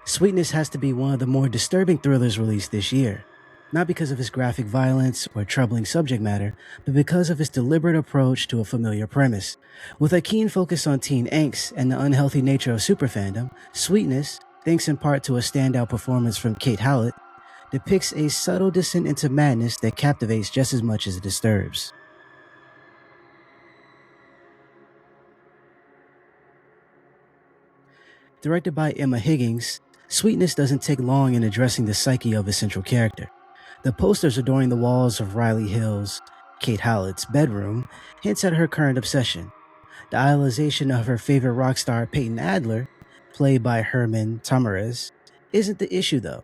Sweetness has to be one of the more disturbing thrillers released this year. Not because of its graphic violence or troubling subject matter, but because of its deliberate approach to a familiar premise. With a keen focus on teen angst and the unhealthy nature of superfandom, Sweetness, thanks in part to a standout performance from Kate Hallett, depicts a subtle descent into madness that captivates just as much as it disturbs. Directed by Emma Higgins, Sweetness doesn't take long in addressing the psyche of its central character. The posters adorning the walls of Riley Hill's, Kate Hallett's, bedroom hints at her current obsession. The idolization of her favorite rock star Peyton Adler, played by Herman Tamarez, isn't the issue though.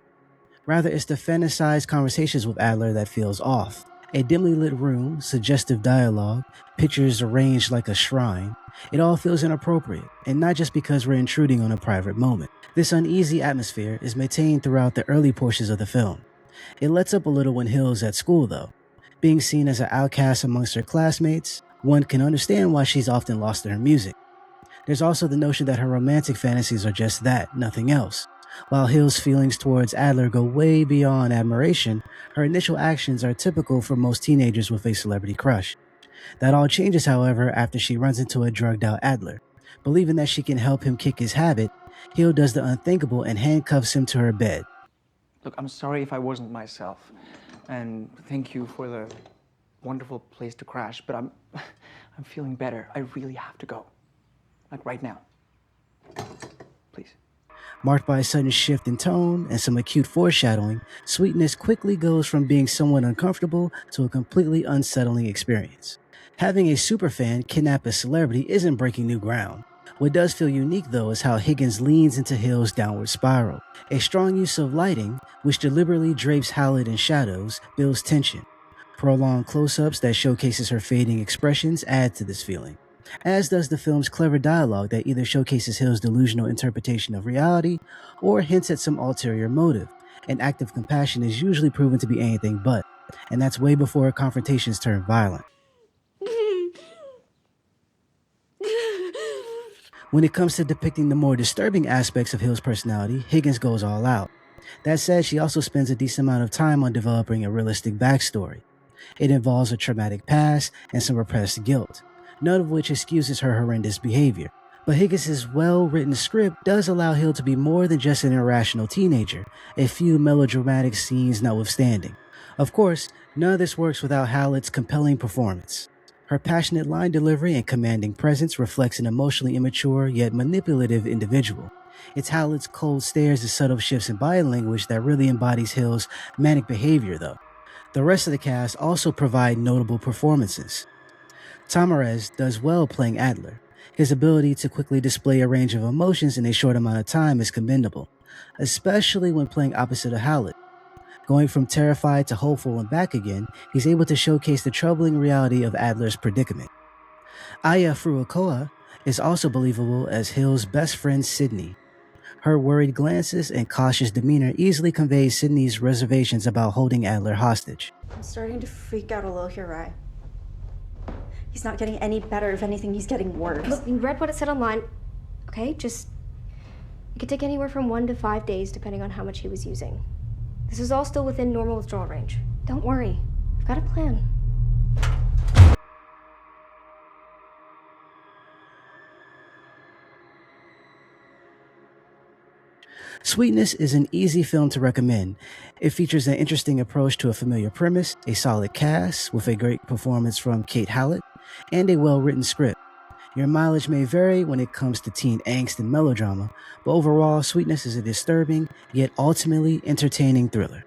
Rather, it's the fantasized conversations with Adler that feels off. A dimly lit room, suggestive dialogue, pictures arranged like a shrine. It all feels inappropriate, and not just because we're intruding on a private moment. This uneasy atmosphere is maintained throughout the early portions of the film. It lets up a little when Hill's at school though. Being seen as an outcast amongst her classmates, one can understand why she's often lost in her music. There's also the notion that her romantic fantasies are just that, nothing else. While Hill's feelings towards Adler go way beyond admiration, her initial actions are typical for most teenagers with a celebrity crush. That all changes, however, after she runs into a drugged-out Adler. Believing that she can help him kick his habit, Hill does the unthinkable and handcuffs him to her bed. Look, I'm sorry if I wasn't myself, and thank you for the wonderful place to crash, but I'm feeling better. I really have to go. Like right now. Please. Marked by a sudden shift in tone and some acute foreshadowing, Sweetness quickly goes from being somewhat uncomfortable to a completely unsettling experience. Having a superfan kidnap a celebrity isn't breaking new ground. What does feel unique though is how Higgins leans into Hill's downward spiral. A strong use of lighting, which deliberately drapes Hallett in shadows, builds tension. Prolonged close-ups that showcases her fading expressions add to this feeling, as does the film's clever dialogue that either showcases Hill's delusional interpretation of reality or hints at some ulterior motive. An act of compassion is usually proven to be anything but, and that's way before confrontations turn violent. When it comes to depicting the more disturbing aspects of Hill's personality, Higgins goes all out. That said, she also spends a decent amount of time on developing a realistic backstory. It involves a traumatic past and some repressed guilt, none of which excuses her horrendous behavior. But Higgins' well-written script does allow Hill to be more than just an irrational teenager, a few melodramatic scenes notwithstanding. Of course, none of this works without Hallett's compelling performance. Her passionate line delivery and commanding presence reflects an emotionally immature yet manipulative individual. It's Hallett's cold stares and subtle shifts in body language that really embodies Hill's manic behavior though. The rest of the cast also provide notable performances. Tamarez does well playing Adler. His ability to quickly display a range of emotions in a short amount of time is commendable, especially when playing opposite of Hallett. Going from terrified to hopeful and back again, he's able to showcase the troubling reality of Adler's predicament. Aya Furukawa is also believable as Hill's best friend Sydney. Her worried glances and cautious demeanor easily convey Sydney's reservations about holding Adler hostage. I'm starting to freak out a little here, Rye. He's not getting any better. If anything, he's getting worse. Look, you read what it said online. Okay, it could take anywhere from 1 to 5 days depending on how much he was using. This is all still within normal withdrawal range. Don't worry, I've got a plan. Sweetness is an easy film to recommend. It features an interesting approach to a familiar premise, a solid cast with a great performance from Kate Hallett, and a well-written script. Your mileage may vary when it comes to teen angst and melodrama, but overall, Sweetness is a disturbing, yet ultimately entertaining thriller.